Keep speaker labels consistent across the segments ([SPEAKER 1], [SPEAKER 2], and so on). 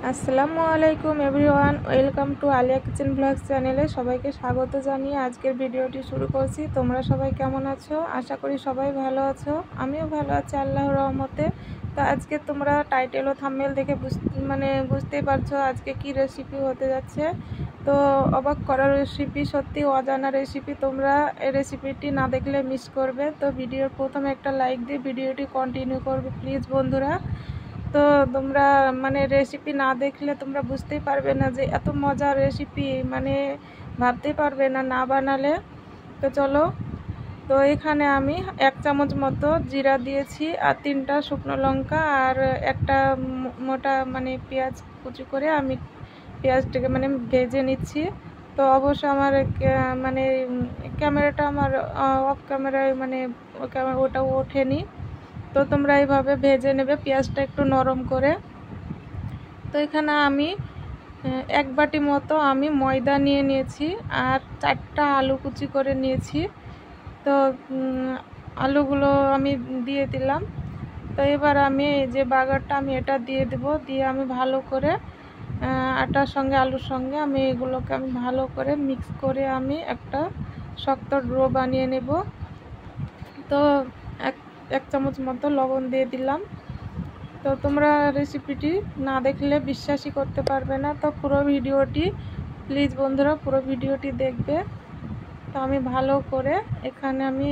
[SPEAKER 1] আসসালামু আলাইকুম everyone, welcome to Aliya kitchen blogs চ্যানেলে সবাইকে স্বাগত জানিয়ে আজকের ভিডিওটি শুরু করছি। তোমরা সবাই কেমন আছো? আশা করি সবাই ভালো আছো। আমিও ভালো আছি আল্লাহর রহমতে। তো আজকে তোমরা টাইটেল ও থাম্বনেল দেখে বুঝতেই পারছো আজকে কি রেসিপি হতে যাচ্ছে। তো অবাক করার রেসিপি, সত্যি অজানা রেসিপি। তোমরা এই রেসিপিটি না দেখলে মিস করবে। তো ভিডিওর প্রথমে একটা লাইক দিয়ে ভিডিওটি কন্টিনিউ করবে প্লিজ বন্ধুরা। তো তোমরা রেসিপি না দেখলে তোমরা বুঝতেই পারবে না যে এত মজার রেসিপি, ভাবতেই পারবে না না বানালে। তো চলো, তো এখানে আমি 1 চামচ মতো জিরা দিয়েছি, আর 3টা শুকনো লঙ্কা, আর একটা মোটা পেঁয়াজ কুচি করে আমি পেঁয়াজটাকে ভেজে নিচ্ছি। তো অবশ্য আমার ক্যামেরাটা আমার অফ ক্যামেরায় ওটা ওঠেনি। তো তোমরা এইভাবে ভেজে নেবে পেঁয়াজটা একটু নরম করে। তো এখানে আমি 1 বাটি মতো আমি ময়দা নিয়ে নিয়েছি, আর 4টা আলু কুচি করে নিয়েছি। তো আলুগুলো আমি দিয়ে দিলাম। তো এবার আমি যে বাগারটা আমি এটা দিয়ে দেব, দিয়ে আমি ভালো করে আটার সঙ্গে আলুর সঙ্গে আমি এগুলোকে আমি ভালো করে মিক্স করে আমি একটা শক্ত ডো বানিয়ে নেব। তো এক চামচ মতো লবণ দিয়ে দিলাম। তো তোমরা রেসিপিটি না দেখলে বিশ্বাসই করতে পারবে না। তো পুরো ভিডিওটি প্লিজ বন্ধুরা পুরো ভিডিওটি দেখবে। তো আমি ভালো করে এখানে আমি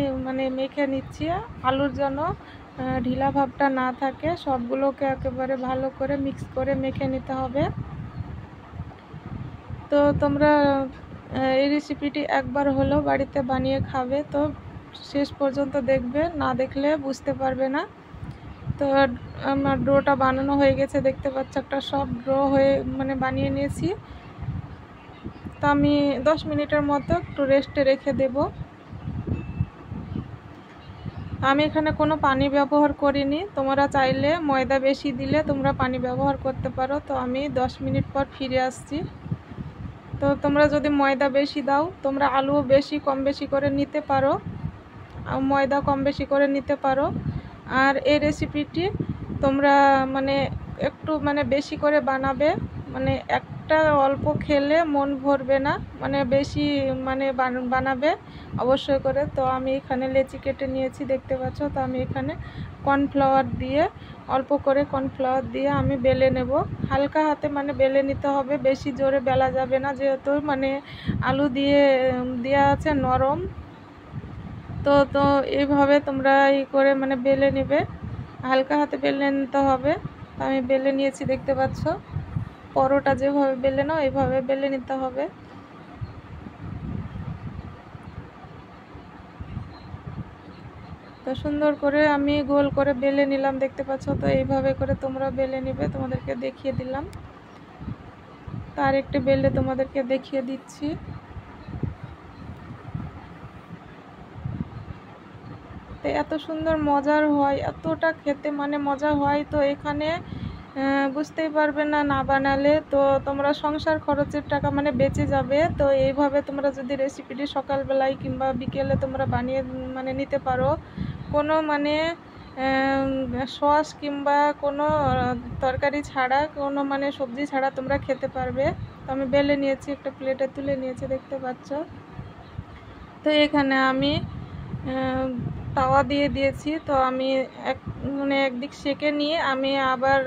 [SPEAKER 1] মেখে নিচ্ছি। আলুর যেন ঢিলা ভাবটা না থাকে, সবগুলোকে একেবারে ভালো করে মিক্স করে মেখে নিতে হবে। তো তোমরা এই রেসিপিটি একবার হলেও বাড়িতে বানিয়ে খাবে। তো শেষ পর্যন্ত দেখবে, না দেখলে বুঝতে পারবে না। তো আমার ডোটা বানানো হয়ে গেছে, দেখতে পাচ্ছ একটা সব ডো হয়ে বানিয়ে নিয়েছি। তো আমি 10 মিনিটের মতো একটু রেস্টে রেখে দেব। আমি এখানে কোনো পানি ব্যবহার করিনি, তোমরা চাইলে ময়দা বেশি দিলে তোমরা পানি ব্যবহার করতে পারো। তো আমি 10 মিনিট পর ফিরে আসছি। তো তোমরা যদি ময়দা বেশি দাও, তোমরা আলুও কম বেশি করে নিতে পারো, ময়দা কম বেশি করে নিতে পারো। আর এই রেসিপিটি তোমরা একটু বেশি করে বানাবে, একটা অল্প খেলে মন ভরবে না, বেশি বানাবে অবশ্যই করে। তো আমি এখানে লেচি কেটে নিয়েছি, দেখতে পাচ্ছ। তো আমি এখানে কর্নফ্লাওয়ার দিয়ে অল্প করে কর্নফ্লাওয়ার দিয়ে আমি বেলে নেব। হালকা হাতে বেলে নিতে হবে, বেশি জোরে বেলা যাবে না, যেহেতু আলু দিয়ে দেওয়া আছে নরম। তো এইভাবে তোমরা করে বেলে নেবে, হালকা হাতে বেলে নিতে হবে। তো আমি বেলে নিয়েছি, দেখতে পাচ্ছ। পরোটা যেভাবে বেলে নাও এইভাবে বেলে নিতে হবে। তো সুন্দর করে আমি গোল করে বেলে নিলাম, দেখতে পাচ্ছ। তো এইভাবে করে তোমরা বেলে নিবে, তোমাদেরকে দেখিয়ে দিলাম। তার একটি বেলে তোমাদেরকে দেখিয়ে দিচ্ছি। তো এত সুন্দর মজার হয়, এতটা খেতে মজা হয়। তো এখানে বুঝতেই পারবে না না বানালে। তো তোমরা সংসার খরচের টাকা বেঁচে যাবে। তো এইভাবে তোমরা যদি রেসিপিটি সকালবেলায় কিংবা বিকেলে তোমরা বানিয়ে নিতে পারো, কোনো সস কিংবা কোনো তরকারি ছাড়া, কোনো সবজি ছাড়া তোমরা খেতে পারবে। তো আমি বেলে নিয়েছি, একটা প্লেটে তুলে নিয়েছি, দেখতে পাচ্ছ। তো এখানে আমি তাওয়া দিয়ে দিয়েছি। তো আমি একদিক সেঁকে নিয়ে আমি আবার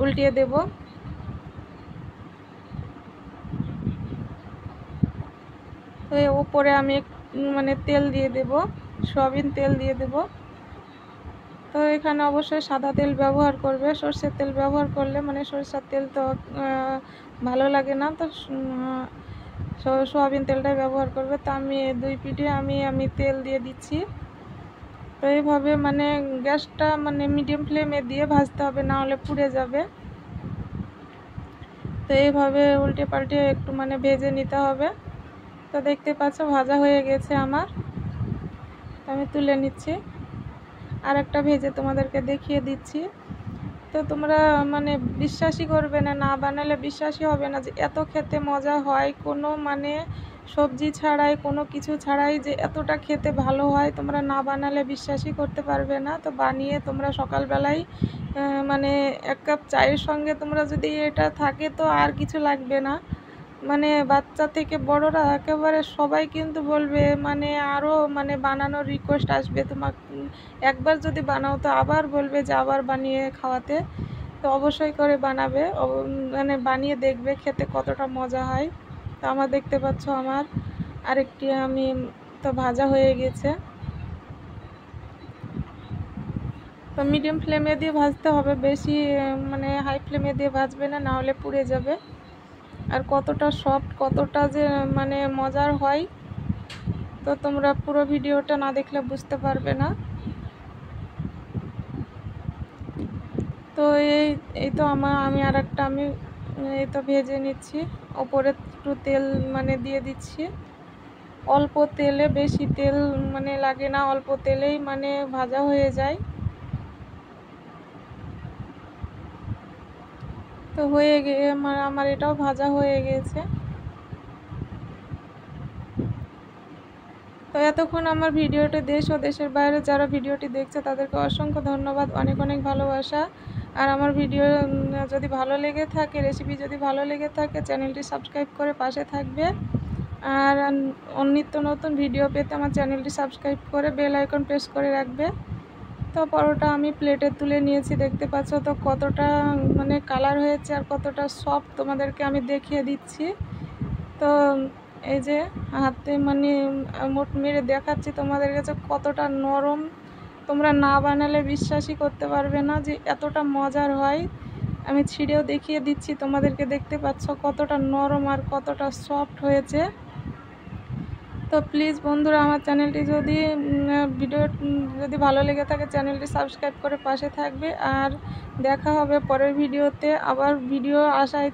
[SPEAKER 1] উল্টিয়ে দেব। তো ওপরে আমি তেল দিয়ে দেব, সয়াবিন তেল দিয়ে দেব। তো এখানে অবশ্যই সাদা তেল ব্যবহার করবে, সরষের তেল ব্যবহার করলে সরষের তেল তো ভালো লাগে না। তো সয়াবিন তেলটাই ব্যবহার করবে। তো আমি 2 পিঠে আমি তেল দিয়ে দিচ্ছি। তো এইভাবে গ্যাসটা মিডিয়াম ফ্লেমে দিয়ে ভাজতে হবে, না হলে পুড়ে যাবে। তো এইভাবে উল্টে পাল্টে একটু ভেজে নিতে হবে। তো দেখতে পাচ্ছ ভাজা হয়ে গেছে আমার। আমি তুলে নিচ্ছি, আর একটা ভেজে তোমাদেরকে দেখিয়ে দিচ্ছি। তো তোমরা বিশ্বাসই করবে না, না বানালে বিশ্বাসই হবে না যে এত খেতে মজা হয়। কোনো সবজি ছাড়াই, কোনো কিছু ছাড়াই যে এতটা খেতে ভালো হয় তোমরা না বানালে বিশ্বাসই করতে পারবে না। তো বানিয়ে তোমরা সকালবেলায় মানে 1 কাপ চায়ের সঙ্গে তোমরা যদি এটা থাকে তো আর কিছু লাগবে না। মানে বাচ্চা থেকে বড়রা একেবারে সবাই কিন্তু বলবে, মানে আরও মানে বানানোর রিকোয়েস্ট আসবে, তোমার একবার যদি বানাও তো আবার বলবে যে আবার বানিয়ে খাওয়াতে। তো অবশ্যই করে বানাবে, মানে বানিয়ে দেখবে খেতে কতটা মজা হয়। তো আমার দেখতে পাচ্ছ আমার আরেকটি আমি তো ভাজা হয়ে গেছে। তো মিডিয়াম ফ্লেমে দিয়ে ভাজতে হবে, বেশি মানে হাই ফ্লেমে দিয়ে ভাজবে না, না হলে পুড়ে যাবে। আর কতটা সফট, কতটা যে মানে মজার হয়, তো তোমরা পুরো ভিডিওটা না দেখলে বুঝতে পারবে না। তো এই তো আমি আর একটা এই তো ভেজে নিচ্ছি, ওপরে একটু তেল মানে দিয়ে দিচ্ছি। অল্প তেলে, বেশি তেল মানে লাগে না, অল্প তেলেই মানে ভাজা হয়ে যায়। তো হয়ে গিয়ে আমার এটাও ভাজা হয়ে গেছে। তো এতক্ষণ আমার ভিডিওটি দেশ ও দেশের বাইরে যারা ভিডিওটি দেখছে তাদেরকে অসংখ্য ধন্যবাদ, অনেক অনেক ভালোবাসা। আর আমার ভিডিও যদি ভালো লেগে থাকে, রেসিপি যদি ভালো লেগে থাকে, চ্যানেলটি সাবস্ক্রাইব করে পাশে থাকবে। আর নিত্য নতুন ভিডিও পেতে আমার চ্যানেলটি সাবস্ক্রাইব করে বেল আইকন প্রেস করে রাখবে। তো পরোটা আমি প্লেটে তুলে নিয়েছি, দেখতে পাচ্ছ তো কতটা মানে কালার হয়েছে আর কতটা সফট তোমাদেরকে আমি দেখিয়ে দিচ্ছি। তো এই যে হাতে মানে মোট মেরে দেখাচ্ছি তোমাদের কাছে কতটা নরম, তোমরা না বানালে বিশ্বাসই করতে পারবে না যে এতটা মজার হয়। আমি ছিঁড়েও দেখিয়ে দিচ্ছি তোমাদেরকে, দেখতে পাচ্ছ কতটা নরম আর কতটা সফট হয়েছে। তো প্লিজ বন্ধুরা, আমার চ্যানেলটি যদি ভিডিও যদি ভালো লেগে থাকে চ্যানেলটি সাবস্ক্রাইব করে পাশে থাকবে। আর দেখা হবে পরের ভিডিওতে, আবার ভিডিও আসায়